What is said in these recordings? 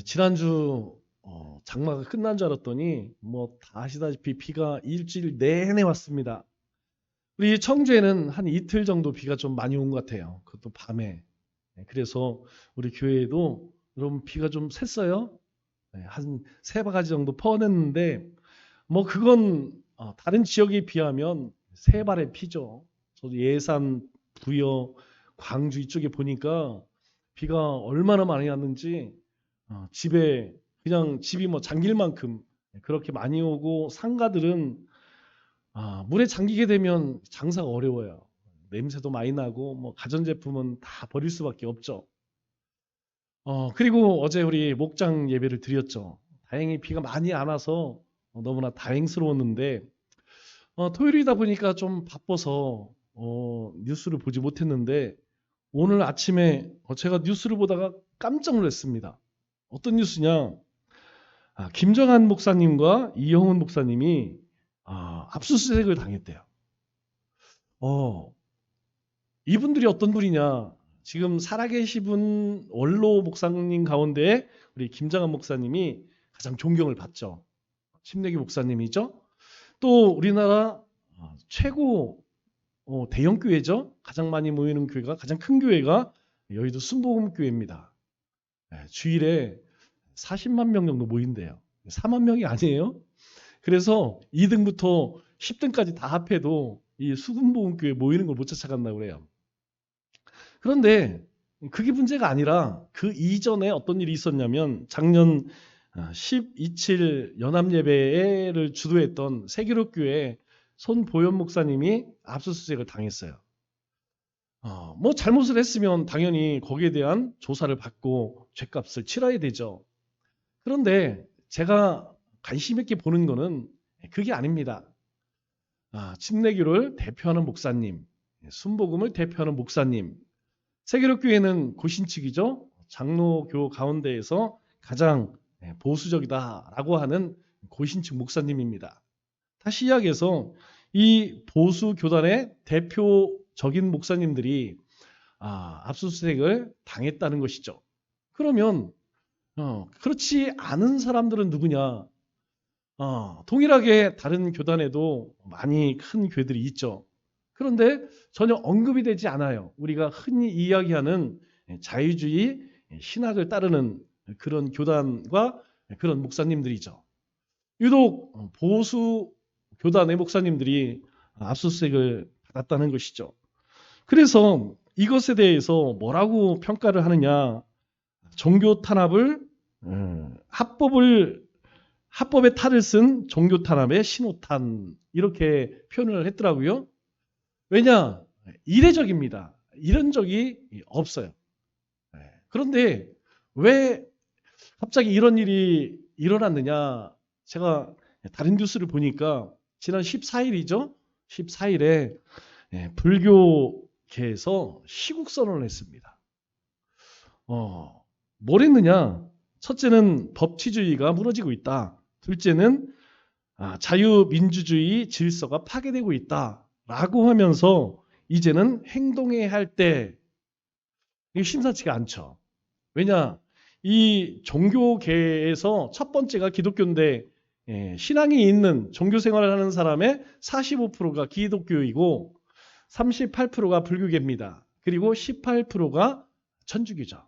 지난주 장마가 끝난 줄 알았더니 뭐 다 아시다시피 비가 일주일 내내 왔습니다. 우리 청주에는 한 이틀 정도 비가 좀 많이 온 것 같아요. 그것도 밤에. 그래서 우리 교회에도 좀 비가 좀 샜어요. 한 세 바가지 정도 퍼냈는데 뭐 그건 다른 지역에 비하면 세 발의 피죠. 저도 예산, 부여, 광주 이쪽에 보니까 비가 얼마나 많이 왔는지 집에 그냥 집이 뭐 잠길 만큼 그렇게 많이 오고 상가들은 물에 잠기게 되면 장사가 어려워요. 냄새도 많이 나고 뭐 가전제품은 다 버릴 수밖에 없죠. 그리고 어제 우리 목장 예배를 드렸죠. 다행히 비가 많이 안 와서 너무나 다행스러웠는데 토요일이다 보니까 좀 바빠서 뉴스를 보지 못했는데 오늘 아침에 제가 뉴스를 보다가 깜짝 놀랐습니다. 어떤 뉴스냐? 김정한 목사님과 이영훈 목사님이 압수수색을 당했대요. 어, 이분들이 어떤 분이냐? 지금 살아계신 원로 목사님 가운데 우리 김정한 목사님이 가장 존경을 받죠. 침례교 목사님이죠. 또 우리나라 최고 대형 교회죠. 가장 많이 모이는 교회가 가장 큰 교회가 여의도 순복음교회입니다. 주일에 40만 명 정도 모인대요. 4만 명이 아니에요. 그래서 2등부터 10등까지 다 합해도 이 수금보험교회 모이는 걸 못 쫓아간다고 그래요. 그런데 그게 문제가 아니라 그 이전에 어떤 일이 있었냐면 작년 12.7 연합예배를 주도했던 세기록교회 손보현 목사님이 압수수색을 당했어요. 뭐 잘못을 했으면 당연히 거기에 대한 조사를 받고 죗값을 치러야 되죠. 그런데 제가 관심 있게 보는 거는 그게 아닙니다. 침례교를 대표하는 목사님, 순복음을 대표하는 목사님, 세계력교회는 고신측이죠. 장로교 가운데에서 가장 보수적이다라고 하는 고신측 목사님입니다. 다시 이야기해서 이 보수 교단의 대표적인 목사님들이 압수수색을 당했다는 것이죠. 그러면 그렇지 않은 사람들은 누구냐? 동일하게 다른 교단에도 많이 큰 교회들이 있죠. 그런데 전혀 언급이 되지 않아요. 우리가 흔히 이야기하는 자유주의 신학을 따르는 그런 교단과 그런 목사님들이죠. 유독 보수 교단의 목사님들이 압수수색을 받았다는 것이죠. 그래서 이것에 대해서 뭐라고 평가를 하느냐? 종교 탄압을 합법의 탈을 쓴 종교 탄압의 신호탄 이렇게 표현을 했더라고요. 왜냐? 이례적입니다. 이런 적이 없어요. 그런데 왜 갑자기 이런 일이 일어났느냐? 제가 다른 뉴스를 보니까 지난 14일이죠. 14일에 불교계에서 시국 선언을 했습니다. 뭘 했느냐? 첫째는 법치주의가 무너지고 있다. 둘째는 자유민주주의 질서가 파괴되고 있다라고 하면서 이제는 행동해야 할 때 이게 심상치가 않죠. 왜냐? 이 종교계에서 첫 번째가 기독교인데 신앙이 있는 종교 생활을 하는 사람의 45%가 기독교이고 38%가 불교계입니다. 그리고 18%가 천주교죠.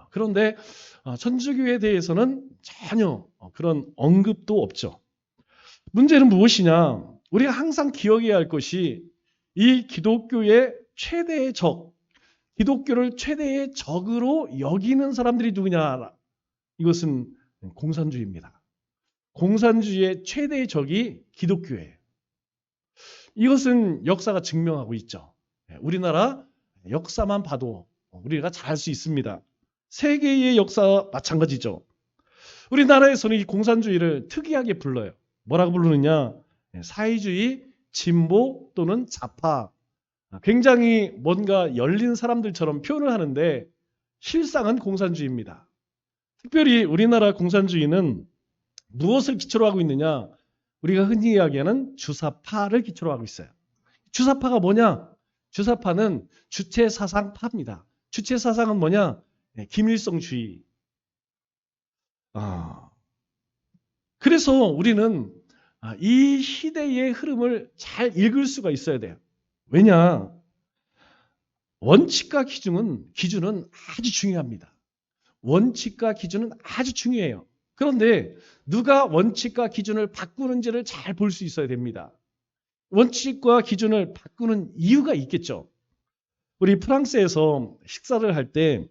그런데 천주교에 대해서는 전혀 그런 언급도 없죠. 문제는 무엇이냐? 우리가 항상 기억해야 할 것이 이 기독교의 최대의 적, 기독교를 최대의 적으로 여기는 사람들이 누구냐? 이것은 공산주의입니다. 공산주의의 최대의 적이 기독교예요. 이것은 역사가 증명하고 있죠. 우리나라 역사만 봐도 우리가 잘 알 수 있습니다. 세계의 역사와 마찬가지죠. 우리나라에서는 이 공산주의를 특이하게 불러요. 뭐라고 부르느냐? 사회주의, 진보 또는 좌파. 굉장히 뭔가 열린 사람들처럼 표현을 하는데 실상은 공산주의입니다. 특별히 우리나라 공산주의는 무엇을 기초로 하고 있느냐? 우리가 흔히 이야기하는 주사파를 기초로 하고 있어요. 주사파가 뭐냐? 주사파는 주체사상파입니다. 주체사상은 뭐냐? 김일성주의. 아, 그래서 우리는 이 시대의 흐름을 잘 읽을 수가 있어야 돼요. 왜냐? 원칙과 기준은 아주 중요합니다. 원칙과 기준은 아주 중요해요. 그런데 누가 원칙과 기준을 바꾸는지를 잘 볼 수 있어야 됩니다. 원칙과 기준을 바꾸는 이유가 있겠죠. 우리 프랑스에서 식사를 할 때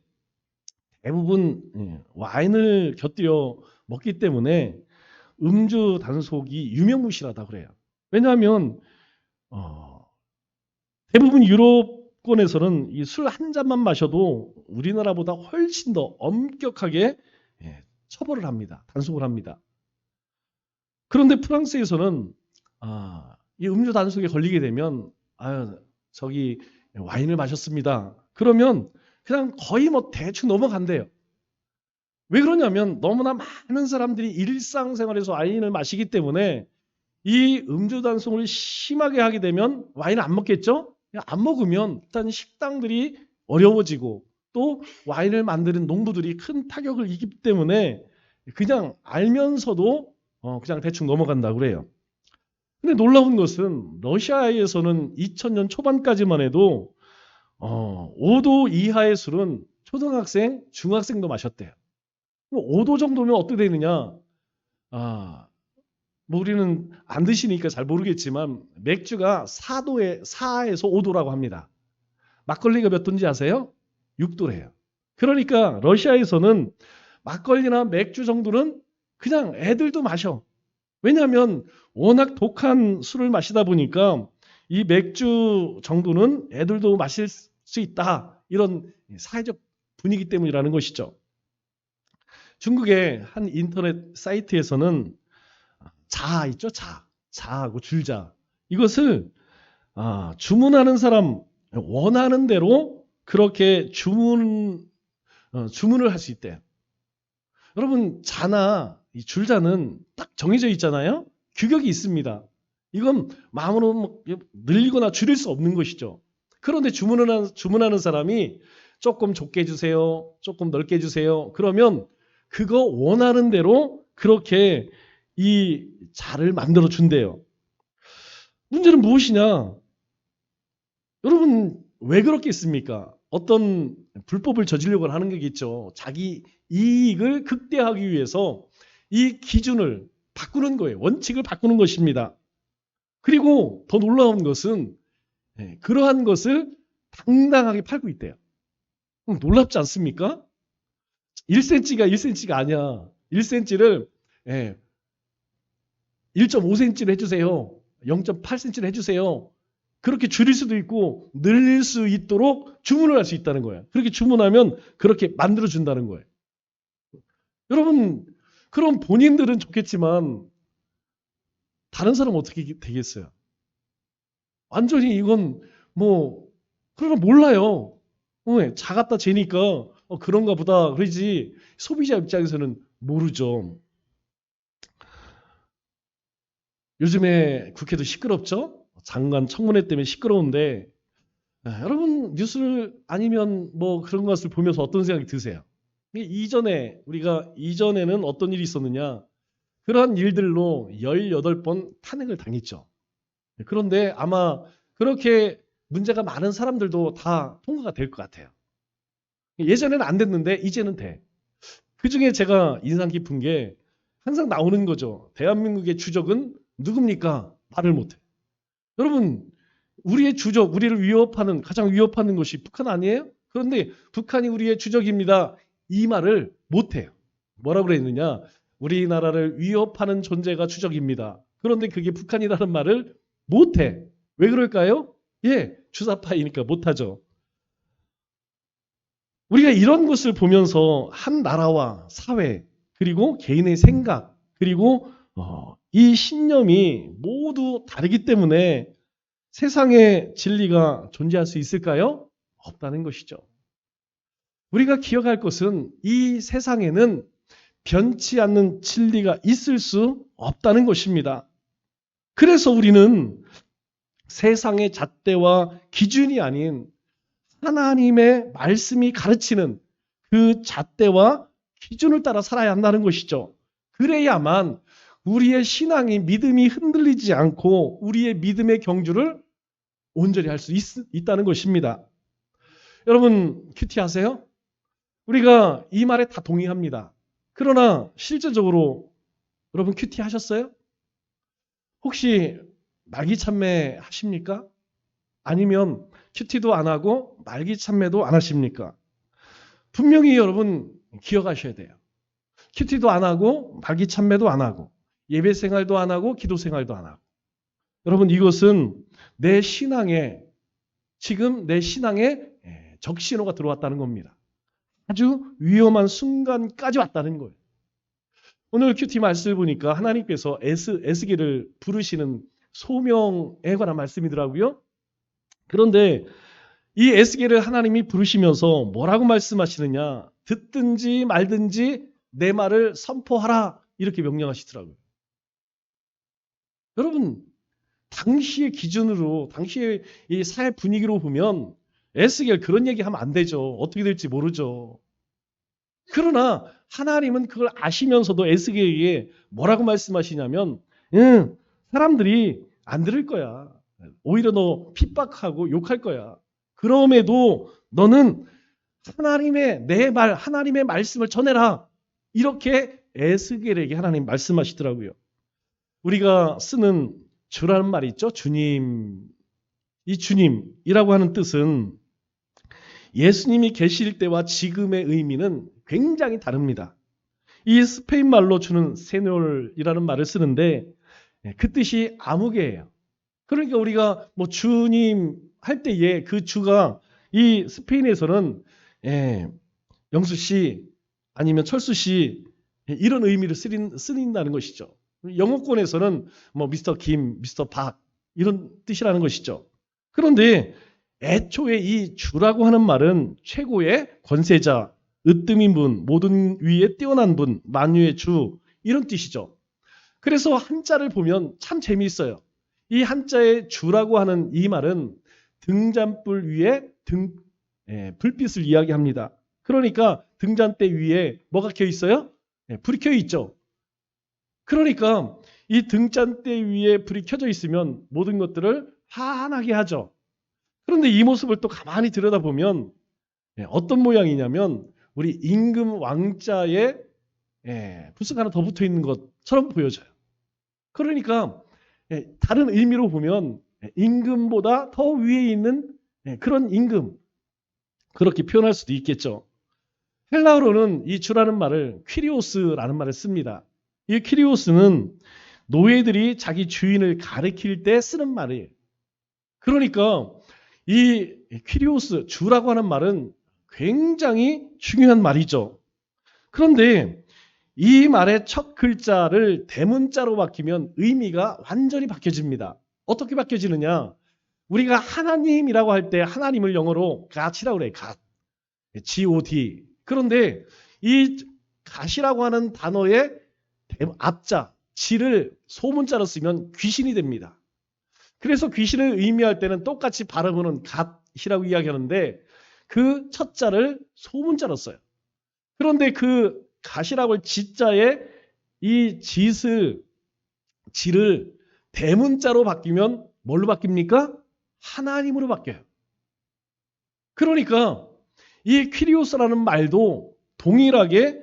대부분 와인을 곁들여 먹기 때문에 음주 단속이 유명무실하다고 그래요. 왜냐하면 대부분 유럽권에서는 이 술 한 잔만 마셔도 우리나라보다 훨씬 더 엄격하게 처벌을 합니다. 단속을 합니다. 그런데 프랑스에서는 이 음주 단속에 걸리게 되면 저기 와인을 마셨습니다. 그러면 그냥 거의 뭐 대충 넘어간대요. 왜 그러냐면 너무나 많은 사람들이 일상생활에서 와인을 마시기 때문에 이 음주 단속을 심하게 하게 되면 와인을 안 먹겠죠? 안 먹으면 일단 식당들이 어려워지고 또 와인을 만드는 농부들이 큰 타격을 입기 때문에 그냥 알면서도 그냥 대충 넘어간다고 그래요. 근데 놀라운 것은 러시아에서는 2000년 초반까지만 해도 5도 이하의 술은 초등학생, 중학생도 마셨대요. 5도 정도면 어떻게 되느냐? 뭐 우리는 안 드시니까 잘 모르겠지만 맥주가 4에서 5도라고 합니다. 막걸리가 몇 도인지 아세요? 6도래요. 그러니까 러시아에서는 막걸리나 맥주 정도는 그냥 애들도 마셔. 왜냐하면 워낙 독한 술을 마시다 보니까 이 맥주 정도는 애들도 마실 수 있다. 이런 사회적 분위기 때문이라는 것이죠. 중국의 한 인터넷 사이트에서는 자 있죠? 자하고 줄자. 이것을 주문하는 사람 원하는 대로 그렇게 주문을 할 수 있대요. 여러분 자나 이 줄자는 딱 정해져 있잖아요. 규격이 있습니다. 이건 마음으로 늘리거나 줄일 수 없는 것이죠. 그런데 주문하는 사람이 조금 좁게 해주세요. 조금 넓게 해주세요. 그러면 그거 원하는 대로 그렇게 이 자를 만들어 준대요. 문제는 무엇이냐? 여러분 왜 그렇겠습니까? 어떤 불법을 저지르려고 하는 거겠죠. 자기 이익을 극대화하기 위해서 이 기준을 바꾸는 거예요. 원칙을 바꾸는 것입니다. 그리고 더 놀라운 것은 그러한 것을 당당하게 팔고 있대요. 놀랍지 않습니까? 1cm가 1cm가 아니야. 1cm를 1.5cm를 해주세요. 0.8cm를 해주세요. 그렇게 줄일 수도 있고 늘릴 수 있도록 주문을 할 수 있다는 거예요. 그렇게 주문하면 그렇게 만들어준다는 거예요. 여러분 그럼 본인들은 좋겠지만 다른 사람은 어떻게 되겠어요? 완전히 이건 뭐 그러나 몰라요. 자 갖다 재니까 그런가 보다 그러지 소비자 입장에서는 모르죠. 요즘에 국회도 시끄럽죠? 장관 청문회 때문에 시끄러운데 여러분 뉴스를 아니면 뭐 그런 것을 보면서 어떤 생각이 드세요? 우리가 이전에는 어떤 일이 있었느냐? 그러한 일들로 18번 탄핵을 당했죠. 그런데 아마 그렇게 문제가 많은 사람들도 다 통과가 될 것 같아요. 예전에는 안 됐는데 이제는 돼. 그중에 제가 인상 깊은 게 항상 나오는 거죠. 대한민국의 주적은 누굽니까? 말을 못해. 여러분 우리의 주적, 우리를 가장 위협하는 것이 북한 아니에요? 그런데 북한이 우리의 주적입니다. 이 말을 못해요. 뭐라고 그랬느냐? 우리나라를 위협하는 존재가 주적입니다. 그런데 그게 북한이라는 말을 못해. 왜 그럴까요? 주사파이니까 못하죠. 우리가 이런 것을 보면서 한 나라와 사회 그리고 개인의 생각 그리고 이 신념이 모두 다르기 때문에 세상에 진리가 존재할 수 있을까요? 없다는 것이죠. 우리가 기억할 것은 이 세상에는 변치 않는 진리가 있을 수 없다는 것입니다. 그래서 우리는 세상의 잣대와 기준이 아닌 하나님의 말씀이 가르치는 그 잣대와 기준을 따라 살아야 한다는 것이죠. 그래야만 우리의 신앙이 믿음이 흔들리지 않고 우리의 믿음의 경주를 온전히 할 수 있다는 것입니다. 여러분 큐티 하세요? 우리가 이 말에 다 동의합니다. 그러나 실제적으로 여러분 큐티 하셨어요? 혹시 말기 참매 하십니까? 아니면 큐티도 안 하고 말기 참매도 안 하십니까? 분명히 여러분 기억하셔야 돼요. 큐티도 안 하고 말기 참매도 안 하고 예배 생활도 안 하고 기도 생활도 안 하고 여러분 이것은 내 신앙에 지금 내 신앙에 적신호가 들어왔다는 겁니다. 아주 위험한 순간까지 왔다는 거예요. 오늘 큐티 말씀을 보니까 하나님께서 에스겔을 부르시는 소명에 관한 말씀이더라고요. 그런데 이 에스겔을 하나님이 부르시면서 뭐라고 말씀하시느냐? 듣든지 말든지 내 말을 선포하라 이렇게 명령하시더라고요. 여러분 당시의 기준으로 당시의 이 사회 분위기로 보면 에스겔 그런 얘기하면 안 되죠. 어떻게 될지 모르죠. 그러나 하나님은 그걸 아시면서도 에스겔에게 뭐라고 말씀하시냐면 사람들이 안 들을 거야. 오히려 너 핍박하고 욕할 거야. 그럼에도 너는 하나님의 말씀을 전해라. 이렇게 에스겔에게 하나님 말씀하시더라고요. 우리가 쓰는 주라는 말이 있죠. 주님. 이 주님이라고 하는 뜻은 예수님이 계실 때와 지금의 의미는 굉장히 다릅니다. 이 스페인 말로 주는 세뇨르이라는 말을 쓰는데 그 뜻이 아무개예요. 그러니까 우리가 뭐 주님 할 때에 그 주가 이 스페인에서는 영수 씨 아니면 철수 씨 이런 의미를 쓰인다는 것이죠. 영어권에서는 뭐 미스터 김, 미스터 박 이런 뜻이라는 것이죠. 그런데 애초에 이 주라고 하는 말은 최고의 권세자, 으뜸인 분, 모든 위에 뛰어난 분, 만유의 주 이런 뜻이죠. 그래서 한자를 보면 참 재미있어요. 이 한자의 주라고 하는 이 말은 등잔불 위에 불빛을 이야기합니다. 그러니까 등잔대 위에 뭐가 켜 있어요? 불이 켜 있죠. 그러니까 이 등잔대 위에 불이 켜져 있으면 모든 것들을 환하게 하죠. 그런데 이 모습을 또 가만히 들여다보면 어떤 모양이냐면 우리 임금 왕자의 부스가 하나 더 붙어 있는 것처럼 보여져요. 그러니까 다른 의미로 보면 임금보다 더 위에 있는 그런 임금 그렇게 표현할 수도 있겠죠. 헬라어로는 이 주라는 말을 퀴리오스라는 말을 씁니다. 이 퀴리오스는 노예들이 자기 주인을 가리킬 때 쓰는 말이에요. 그러니까 이 퀴리오스, 주라고 하는 말은 굉장히 중요한 말이죠. 그런데 이 말의 첫 글자를 대문자로 바뀌면 의미가 완전히 바뀌어집니다. 어떻게 바뀌어지느냐? 우리가 하나님이라고 할 때 하나님을 영어로 God이라고 그래요. God. G-O-D. 그런데 이 God이라고 하는 단어의 앞자, G를 소문자로 쓰면 귀신이 됩니다. 그래서 귀신을 의미할 때는 똑같이 발음은 갓이라고 이야기하는데 그 첫 자를 소문자로 써요. 그런데 그 갓이라고 할 지자에 이 지를 대문자로 바뀌면 뭘로 바뀝니까? 하나님으로 바뀌어요. 그러니까 이 퀴리오스라는 말도 동일하게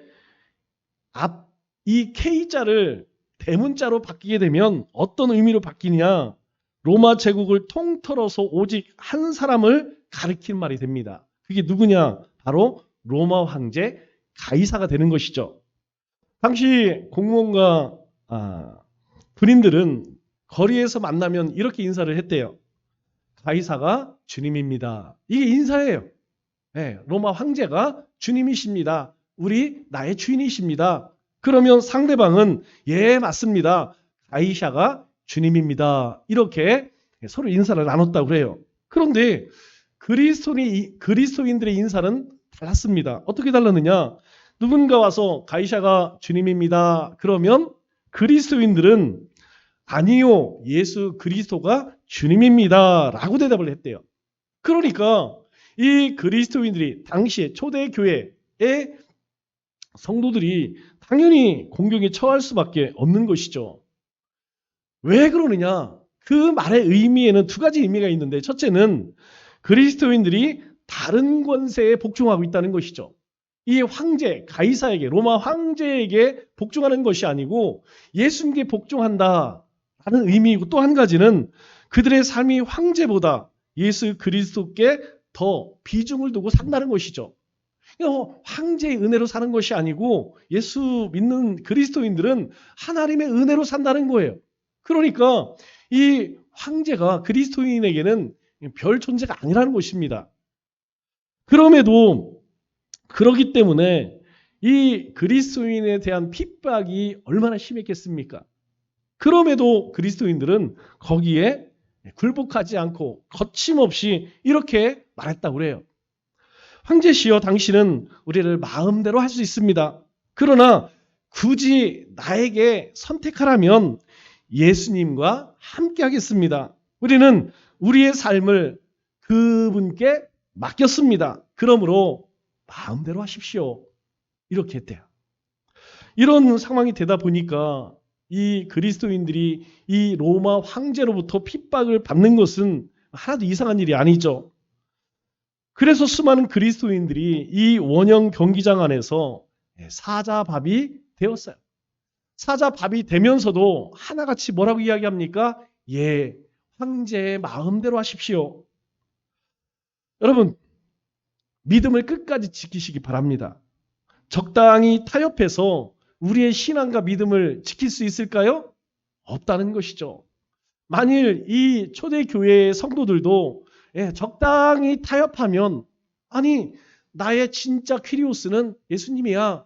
이 K자를 대문자로 바뀌게 되면 어떤 의미로 바뀌냐? 로마 제국을 통틀어서 오직 한 사람을 가리킨 말이 됩니다. 그게 누구냐? 바로 로마 황제 가이사가 되는 것이죠. 당시 공무원과 군인들은 거리에서 만나면 이렇게 인사를 했대요. 가이사가 주님입니다. 이게 인사예요. 로마 황제가 주님이십니다. 나의 주인이십니다. 그러면 상대방은 예 맞습니다. 가이사가 주님입니다. 이렇게 서로 인사를 나눴다고 그래요. 그런데 그리스도인들의 인사는 달랐습니다. 어떻게 달랐느냐? 누군가 와서 가이사가 주님입니다. 그러면 그리스도인들은 아니요, 예수 그리스도가 주님입니다. 라고 대답을 했대요. 그러니까 이 그리스도인들이 당시에 초대교회의 성도들이 당연히 공경에 처할 수밖에 없는 것이죠. 왜 그러느냐? 그 말의 의미에는 두 가지 의미가 있는데, 첫째는 그리스도인들이 다른 권세에 복종하고 있다는 것이죠. 이 황제, 가이사에게, 로마 황제에게 복종하는 것이 아니고 예수님께 복종한다라는 의미이고, 또 한 가지는 그들의 삶이 황제보다 예수 그리스도께 더 비중을 두고 산다는 것이죠. 황제의 은혜로 사는 것이 아니고 예수 믿는 그리스도인들은 하나님의 은혜로 산다는 거예요. 그러니까 이 황제가 그리스도인에게는 별 존재가 아니라는 것입니다. 그럼에도 그러기 때문에 이 그리스도인에 대한 핍박이 얼마나 심했겠습니까? 그럼에도 그리스도인들은 거기에 굴복하지 않고 거침없이 이렇게 말했다고 그래요. 황제시여, 당신은 우리를 마음대로 할 수 있습니다. 그러나 굳이 나에게 선택하라면 예수님과 함께 하겠습니다. 우리는 우리의 삶을 그분께 맡겼습니다. 그러므로 마음대로 하십시오. 이렇게 했대요. 이런 상황이 되다 보니까 이 그리스도인들이 이 로마 황제로부터 핍박을 받는 것은 하나도 이상한 일이 아니죠. 그래서 수많은 그리스도인들이 이 원형 경기장 안에서 사자밥이 되었어요. 사자밥이 되면서도 하나같이 뭐라고 이야기합니까? 예, 황제의 마음대로 하십시오. 여러분, 믿음을 끝까지 지키시기 바랍니다. 적당히 타협해서 우리의 신앙과 믿음을 지킬 수 있을까요? 없다는 것이죠. 만일 이 초대교회의 성도들도 적당히 타협하면, 아니 나의 진짜 퀴리오스는 예수님이야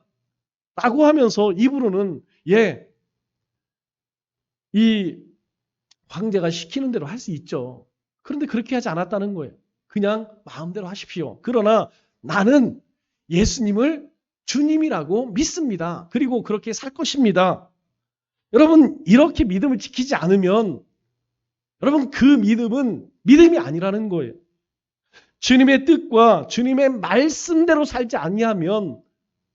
라고 하면서 입으로는 이 황제가 시키는 대로 할 수 있죠. 그런데 그렇게 하지 않았다는 거예요. 그냥 마음대로 하십시오. 그러나 나는 예수님을 주님이라고 믿습니다. 그리고 그렇게 살 것입니다. 여러분, 이렇게 믿음을 지키지 않으면 여러분, 그 믿음은 믿음이 아니라는 거예요. 주님의 뜻과 주님의 말씀대로 살지 아니하면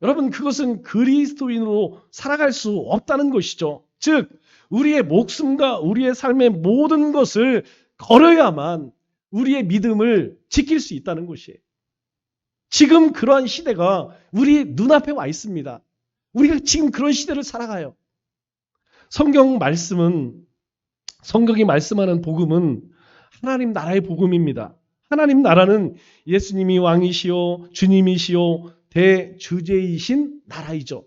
여러분, 그것은 그리스도인으로 살아갈 수 없다는 것이죠. 즉, 우리의 목숨과 우리의 삶의 모든 것을 걸어야만 우리의 믿음을 지킬 수 있다는 것이에요. 지금 그러한 시대가 우리 눈앞에 와 있습니다. 우리가 지금 그런 시대를 살아가요. 성경이 말씀하는 복음은 하나님 나라의 복음입니다. 하나님 나라는 예수님이 왕이시오, 주님이시오, 대주제이신 나라이죠.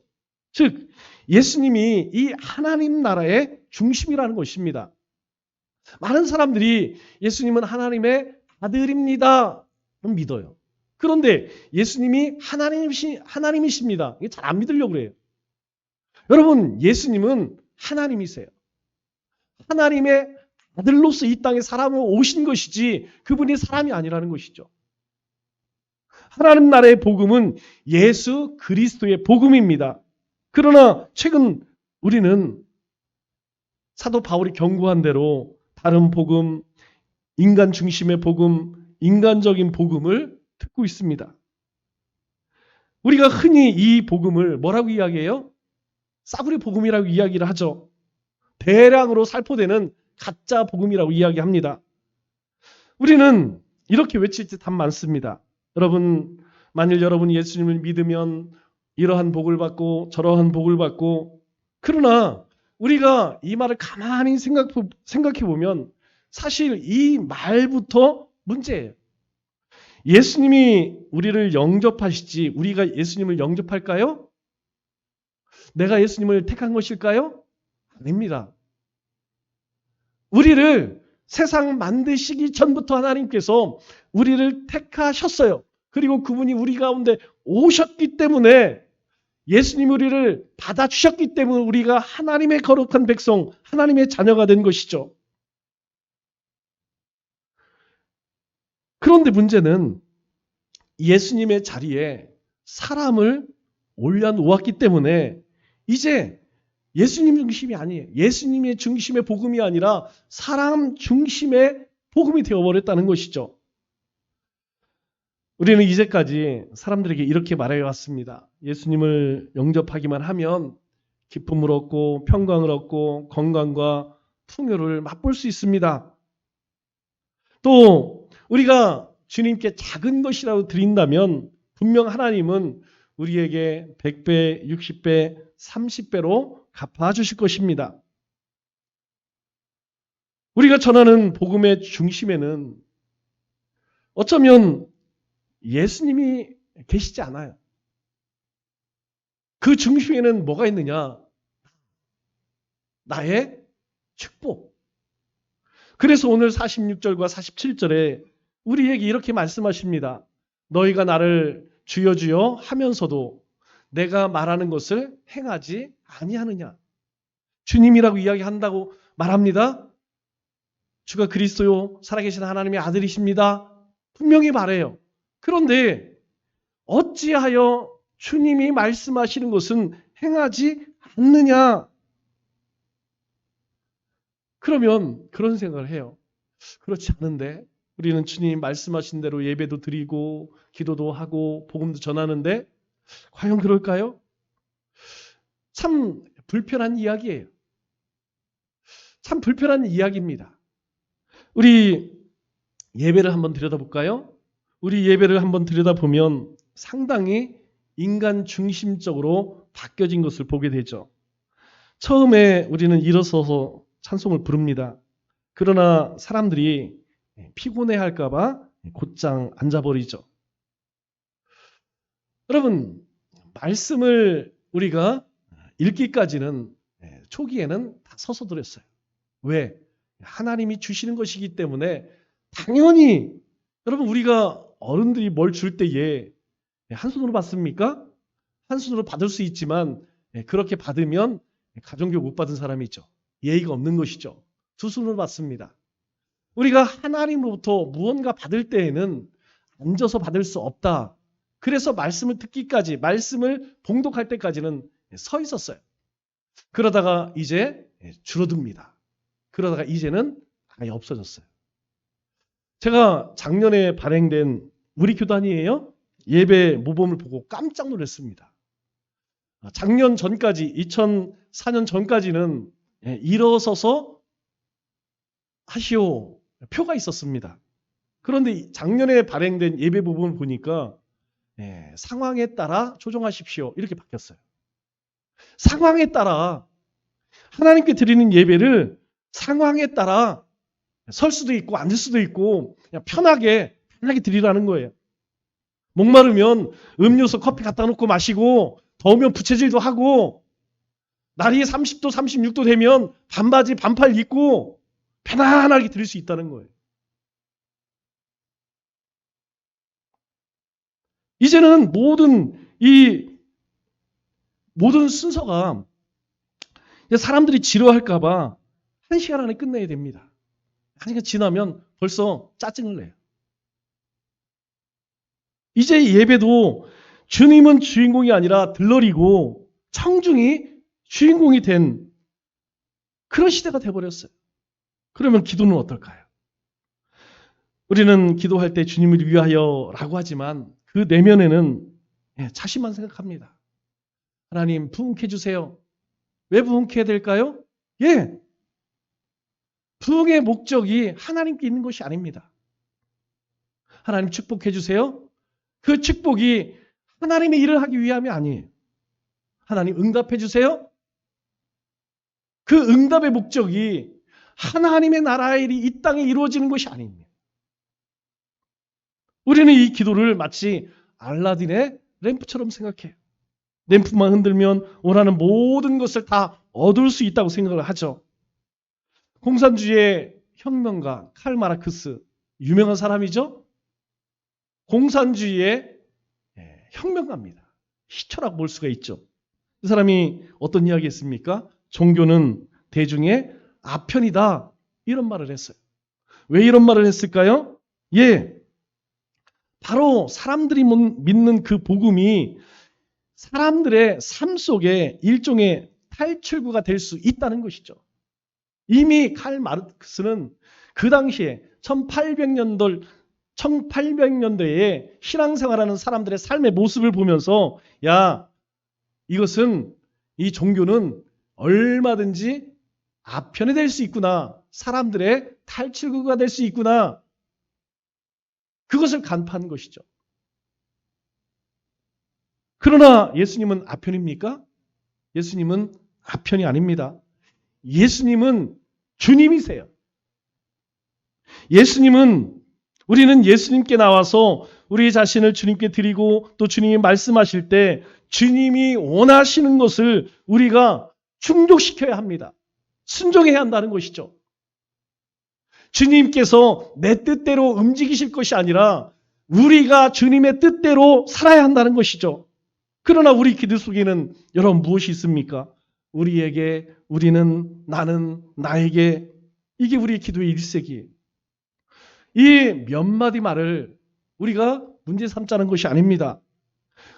즉, 예수님이 이 하나님 나라의 중심이라는 것입니다. 많은 사람들이 예수님은 하나님의 아들입니다 믿어요. 그런데 예수님이 하나님이십니다. 이게 잘 안 믿으려고 그래요. 여러분, 예수님은 하나님이세요. 하나님의 아들로서 이 땅에 사람으로 오신 것이지 그분이 사람이 아니라는 것이죠. 하나님 나라의 복음은 예수 그리스도의 복음입니다. 그러나 최근 우리는 사도 바울이 경고한 대로 다른 복음, 인간 중심의 복음, 인간적인 복음을 듣고 있습니다. 우리가 흔히 이 복음을 뭐라고 이야기해요? 싸구려 복음이라고 이야기를 하죠. 대량으로 살포되는 가짜 복음이라고 이야기합니다. 우리는 이렇게 외칠 때 답 많습니다. 여러분, 만일 여러분이 예수님을 믿으면 이러한 복을 받고 저러한 복을 받고, 그러나 우리가 이 말을 가만히 생각해 보면 사실 이 말부터 문제예요. 예수님이 우리를 영접하시지 우리가 예수님을 영접할까요? 내가 예수님을 택한 것일까요? 아닙니다. 우리를 세상 만드시기 전부터 하나님께서 우리를 택하셨어요. 그리고 그분이 우리 가운데 오셨기 때문에, 예수님이 우리를 받아주셨기 때문에 우리가 하나님의 거룩한 백성, 하나님의 자녀가 된 것이죠. 그런데 문제는 예수님의 자리에 사람을 올려놓았기 때문에 이제 예수님 중심이 아니에요. 예수님의 중심의 복음이 아니라 사람 중심의 복음이 되어버렸다는 것이죠. 우리는 이제까지 사람들에게 이렇게 말해왔습니다. 예수님을 영접하기만 하면 기쁨을 얻고 평강을 얻고 건강과 풍요를 맛볼 수 있습니다. 또 우리가 주님께 작은 것이라도 드린다면 분명 하나님은 우리에게 100배, 60배, 30배로 갚아주실 것입니다. 우리가 전하는 복음의 중심에는 어쩌면 예수님이 계시지 않아요. 그 중심에는 뭐가 있느냐? 나의 축복. 그래서 오늘 46절과 47절에 우리에게 이렇게 말씀하십니다. 너희가 나를 주여 주여 하면서도 내가 말하는 것을 행하지 아니하느냐. 주님이라고 이야기한다고 말합니다. 주가 그리스도요 살아계신 하나님의 아들이십니다. 분명히 말해요. 그런데 어찌하여 주님이 말씀하시는 것은 행하지 않느냐? 그러면 그런 생각을 해요. 그렇지 않은데 우리는 주님 말씀하신 대로 예배도 드리고 기도도 하고 복음도 전하는데 과연 그럴까요? 참 불편한 이야기예요. 참 불편한 이야기입니다. 우리 예배를 한번 들여다볼까요? 우리 예배를 한번 들여다보면 상당히 인간 중심적으로 바뀌어진 것을 보게 되죠. 처음에 우리는 일어서서 찬송을 부릅니다. 그러나 사람들이 피곤해 할까봐 곧장 앉아버리죠. 여러분, 말씀을 우리가 읽기까지는 초기에는 다 서서 들었어요. 왜? 하나님이 주시는 것이기 때문에 당연히 여러분 우리가 어른들이 뭘 줄 때에 한 손으로 받습니까? 한 손으로 받을 수 있지만 그렇게 받으면 가정교육 못 받은 사람이 있죠. 예의가 없는 것이죠. 두 손으로 받습니다. 우리가 하나님으로부터 무언가 받을 때에는 앉아서 받을 수 없다. 그래서 말씀을 듣기까지, 말씀을 봉독할 때까지는 서 있었어요. 그러다가 이제 줄어듭니다. 그러다가 이제는 아예 없어졌어요. 제가 작년에 발행된 우리 교단이에요. 예배 모범을 보고 깜짝 놀랐습니다. 작년 전까지, 2004년 전까지는 일어서서 하시오 표가 있었습니다. 그런데 작년에 발행된 예배 부분을 보니까 상황에 따라 조정하십시오 이렇게 바뀌었어요. 상황에 따라 하나님께 드리는 예배를 상황에 따라 설 수도 있고 앉을 수도 있고 그냥 편하게 드리라는 거예요. 목마르면 음료수 커피 갖다 놓고 마시고 더우면 부채질도 하고 날이 30도 36도 되면 반바지 반팔 입고 편안하게 드릴 수 있다는 거예요. 이제는 모든 순서가 사람들이 지루할까 봐 1시간 안에 끝내야 됩니다. 1시간 지나면 벌써 짜증을 내요. 이제 예배도 주님은 주인공이 아니라 들러리고 청중이 주인공이 된 그런 시대가 돼버렸어요. 그러면 기도는 어떨까요? 우리는 기도할 때 주님을 위하여라고 하지만 그 내면에는 자신만 생각합니다. 하나님 부흥케 해주세요. 왜 부흥케 해야 될까요? 부흥의 목적이 하나님께 있는 것이 아닙니다. 하나님 축복해 주세요. 그 축복이 하나님의 일을 하기 위함이 아니에요. 하나님 응답해 주세요. 그 응답의 목적이 하나님의 나라의 일이 이 땅에 이루어지는 것이 아닙니다. 우리는 이 기도를 마치 알라딘의 램프처럼 생각해요. 램프만 흔들면 원하는 모든 것을 다 얻을 수 있다고 생각을 하죠. 공산주의의 혁명가 칼 마르크스, 유명한 사람이죠. 공산주의의 혁명가입니다. 희철학 볼 수가 있죠. 그 사람이 어떤 이야기 했습니까? 종교는 대중의 아편이다. 이런 말을 했어요. 왜 이런 말을 했을까요? 바로 사람들이 믿는 그 복음이 사람들의 삶 속에 일종의 탈출구가 될 수 있다는 것이죠. 이미 칼 마르크스는 그 당시에 1800년대 1800년대에 신앙생활하는 사람들의 삶의 모습을 보면서 야, 이것은 이 종교는 얼마든지 아편이 될 수 있구나. 사람들의 탈출구가 될 수 있구나. 그것을 간파한 것이죠. 그러나 예수님은 아편입니까? 예수님은 아편이 아닙니다. 예수님은 주님이세요. 우리는 예수님께 나와서 우리 자신을 주님께 드리고 또 주님이 말씀하실 때 주님이 원하시는 것을 우리가 충족시켜야 합니다. 순종해야 한다는 것이죠. 주님께서 내 뜻대로 움직이실 것이 아니라 우리가 주님의 뜻대로 살아야 한다는 것이죠. 그러나 우리 기도 속에는 여러분 무엇이 있습니까? 우리에게, 우리는, 나는, 나에게, 이게 우리의 기도의 일색이에요. 이 몇 마디 말을 우리가 문제 삼자는 것이 아닙니다.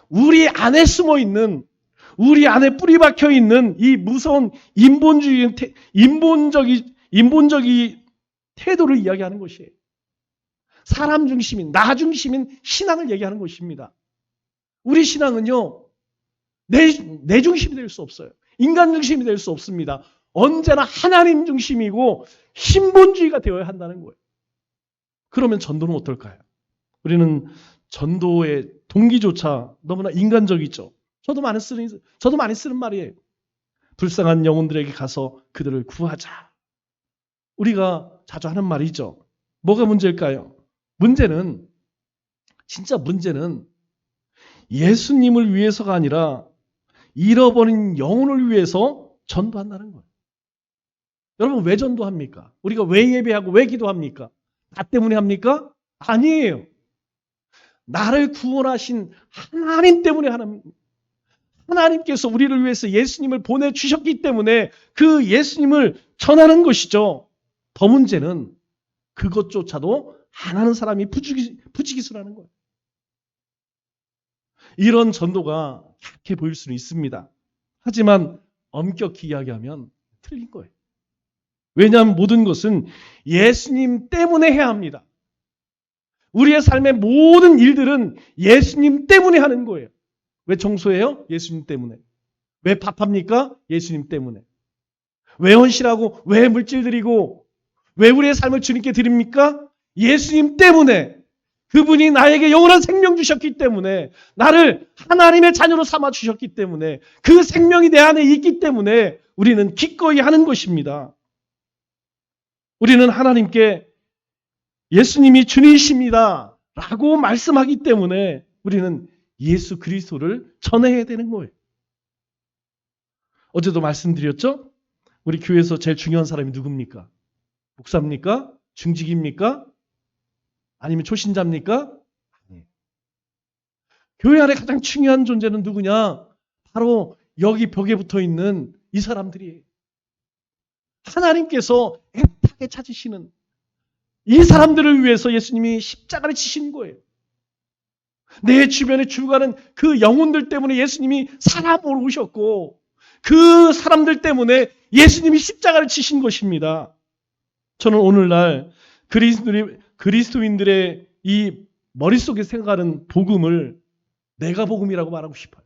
우리 안에 숨어 있는, 우리 안에 뿌리 박혀 있는 이 무서운 인본적인 태도를 이야기하는 것이에요. 사람 중심인, 나 중심인 신앙을 얘기하는 것입니다. 우리 신앙은요, 내 중심이 될 수 없어요. 인간 중심이 될 수 없습니다. 언제나 하나님 중심이고 신본주의가 되어야 한다는 거예요. 그러면 전도는 어떨까요? 우리는 전도의 동기조차 너무나 인간적이죠. 저도 많이 쓰는 말이에요. 불쌍한 영혼들에게 가서 그들을 구하자. 우리가 자주 하는 말이죠. 뭐가 문제일까요? 진짜 문제는 예수님을 위해서가 아니라 잃어버린 영혼을 위해서 전도한다는 거예요. 여러분 왜 전도합니까? 우리가 왜 예배하고 왜 기도합니까? 나 때문에 합니까? 아니에요. 나를 구원하신 하나님 때문에 하는, 하나님께서 우리를 위해서 예수님을 보내주셨기 때문에 그 예수님을 전하는 것이죠. 더 문제는 그것조차도 안 하는 사람이 부지기수라는 거예요. 이런 전도가 약해 보일 수는 있습니다. 하지만 엄격히 이야기하면 틀린 거예요. 왜냐하면 모든 것은 예수님 때문에 해야 합니다. 우리의 삶의 모든 일들은 예수님 때문에 하는 거예요. 왜 청소해요? 예수님 때문에. 왜 밥합니까? 예수님 때문에. 왜 헌신하고 왜 물질 드리고 왜 우리의 삶을 주님께 드립니까? 예수님 때문에. 그분이 나에게 영원한 생명 주셨기 때문에, 나를 하나님의 자녀로 삼아 주셨기 때문에, 그 생명이 내 안에 있기 때문에 우리는 기꺼이 하는 것입니다. 우리는 하나님께 예수님이 주님이십니다 라고 말씀하기 때문에 우리는 예수 그리스도를 전해야 되는 거예요. 어제도 말씀드렸죠? 우리 교회에서 제일 중요한 사람이 누굽니까? 목사입니까? 중직입니까? 아니면 초신자입니까? 아니에요. 교회 안에 가장 중요한 존재는 누구냐? 바로 여기 벽에 붙어 있는 이 사람들이에요. 하나님께서 애타게 찾으시는 이 사람들을 위해서 예수님이 십자가를 지신 거예요. 내 주변에 죽어가는 그 영혼들 때문에 예수님이 사람으로 오셨고 그 사람들 때문에 예수님이 십자가를 지신 것입니다. 저는 오늘날 그리스도인들의 이 머릿속에 생각하는 복음을 내가 복음이라고 말하고 싶어요.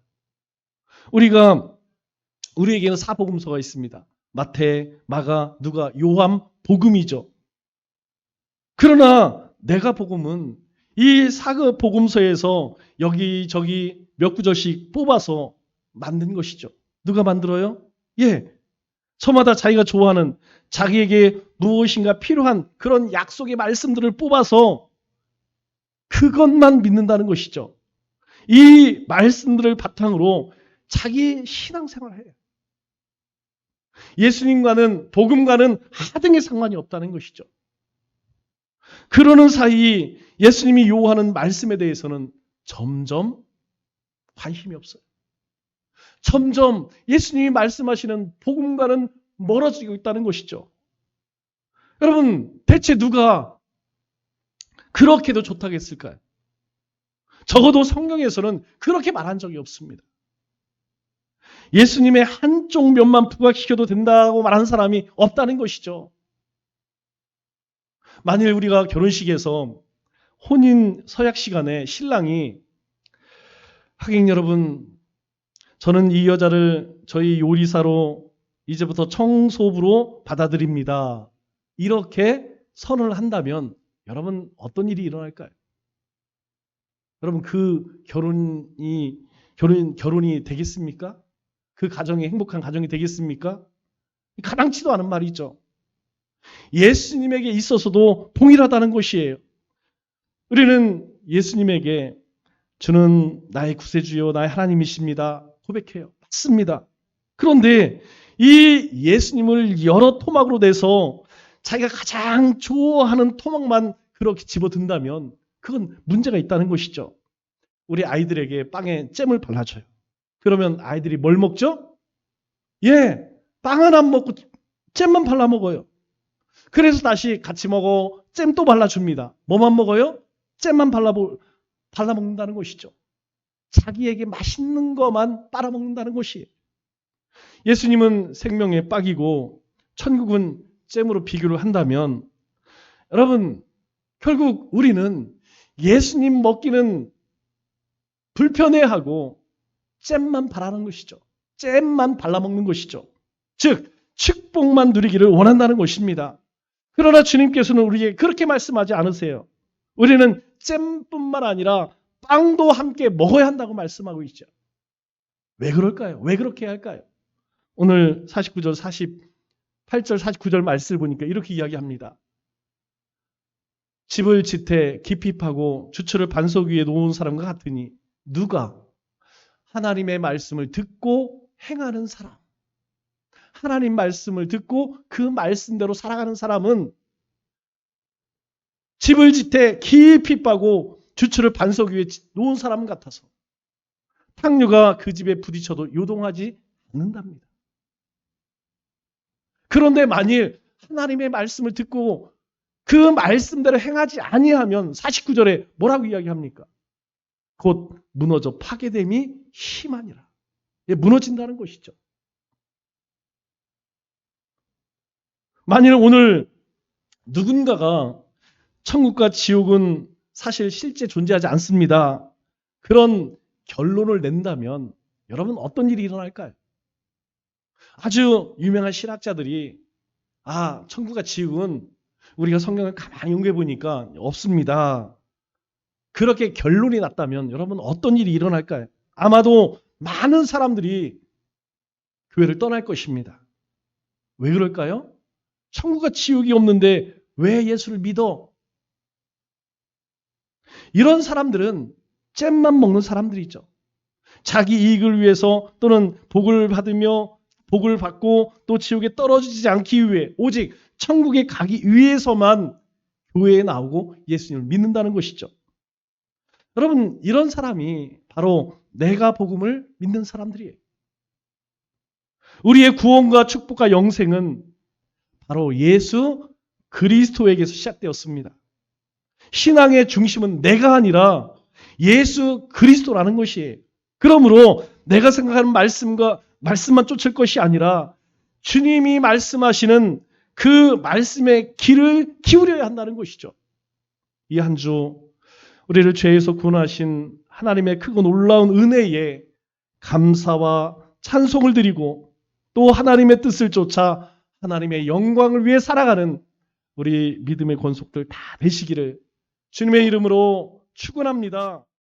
우리에게는 사복음서가 있습니다. 마태, 마가, 누가, 요한 복음이죠. 그러나 내가 복음은 이 사그 복음서에서 여기저기 몇 구절씩 뽑아서 만든 것이죠. 누가 만들어요? 저마다 자기가 좋아하는, 자기에게 무엇인가 필요한 그런 약속의 말씀들을 뽑아서 그것만 믿는다는 것이죠. 이 말씀들을 바탕으로 자기 신앙생활을 해요. 예수님과는, 복음과는 하등의 상관이 없다는 것이죠. 그러는 사이 예수님이 요구하는 말씀에 대해서는 점점 관심이 없어요. 점점 예수님이 말씀하시는 복음과는 멀어지고 있다는 것이죠. 여러분, 대체 누가 그렇게도 좋다고 했을까요? 적어도 성경에서는 그렇게 말한 적이 없습니다. 예수님의 한쪽 면만 부각시켜도 된다고 말하는 사람이 없다는 것이죠. 만일 우리가 결혼식에서 혼인 서약 시간에 신랑이 하객 여러분, 저는 이 여자를 저희 요리사로 이제부터 청소부로 받아들입니다. 이렇게 선언을 한다면 여러분 어떤 일이 일어날까요? 여러분 그 결혼이 되겠습니까? 그 가정이 행복한 가정이 되겠습니까? 가당치도 않은 말이죠. 예수님에게 있어서도 동일하다는 것이에요. 우리는 예수님에게 주는 나의 구세주요 나의 하나님이십니다. 고백해요. 맞습니다. 그런데 이 예수님을 여러 토막으로 내서 자기가 가장 좋아하는 토막만 그렇게 집어든다면 그건 문제가 있다는 것이죠. 우리 아이들에게 빵에 잼을 발라줘요. 그러면 아이들이 뭘 먹죠? 예, 빵은 안 먹고 잼만 발라 먹어요. 그래서 다시 같이 먹어 잼 또 발라줍니다. 뭐만 먹어요? 잼만 발라 먹는다는 것이죠. 자기에게 맛있는 것만 빨아먹는다는 것이에요. 예수님은 생명의 빵이고 천국은 잼으로 비교를 한다면 여러분 결국 우리는 예수님 먹기는 불편해하고 잼만 바라는 것이죠. 잼만 발라먹는 것이죠. 즉 축복만 누리기를 원한다는 것입니다. 그러나 주님께서는 우리에게 그렇게 말씀하지 않으세요. 우리는 잼뿐만 아니라 빵도 함께 먹어야 한다고 말씀하고 있죠. 왜 그럴까요? 왜 그렇게 해야 할까요? 오늘 49절, 48절, 49절 말씀을 보니까 이렇게 이야기합니다. 집을 지태 깊이 파고 주철을 반석 위에 놓은 사람과 같으니 누가 하나님의 말씀을 듣고 행하는 사람, 하나님 말씀을 듣고 그 말씀대로 살아가는 사람은 집을 지태 깊이 파고 주철을 반석 위에 놓은 사람 같아서 탕류가 그 집에 부딪혀도 요동하지 않는답니다. 그런데 만일 하나님의 말씀을 듣고 그 말씀대로 행하지 아니하면 49절에 뭐라고 이야기합니까? 곧 무너져 파괴됨이 심하니라. 무너진다는 것이죠. 만일 오늘 누군가가 천국과 지옥은 사실 실제 존재하지 않습니다. 그런 결론을 낸다면 여러분 어떤 일이 일어날까요? 아주 유명한 신학자들이 천국과 지옥은 우리가 성경을 가만히 연구해 보니까 없습니다. 그렇게 결론이 났다면 여러분 어떤 일이 일어날까요? 아마도 많은 사람들이 교회를 떠날 것입니다. 왜 그럴까요? 천국과 지옥이 없는데 왜 예수를 믿어? 이런 사람들은 잼만 먹는 사람들이죠. 자기 이익을 위해서 또는 복을 받고 또 지옥에 떨어지지 않기 위해 오직 천국에 가기 위해서만 교회에 나오고 예수님을 믿는다는 것이죠. 여러분 이런 사람이 바로 내가 복음을 믿는 사람들이에요. 우리의 구원과 축복과 영생은 바로 예수 그리스도에게서 시작되었습니다. 신앙의 중심은 내가 아니라 예수 그리스도라는 것이에요. 그러므로 내가 생각하는 말씀만 쫓을 것이 아니라 주님이 말씀하시는 그 말씀의 귀를 기울여야 한다는 것이죠. 이 한 주 우리를 죄에서 구원하신 하나님의 크고 놀라운 은혜에 감사와 찬송을 드리고 또 하나님의 뜻을 쫓아 하나님의 영광을 위해 살아가는 우리 믿음의 권속들 다 되시기를 주님의 이름으로 축원합니다.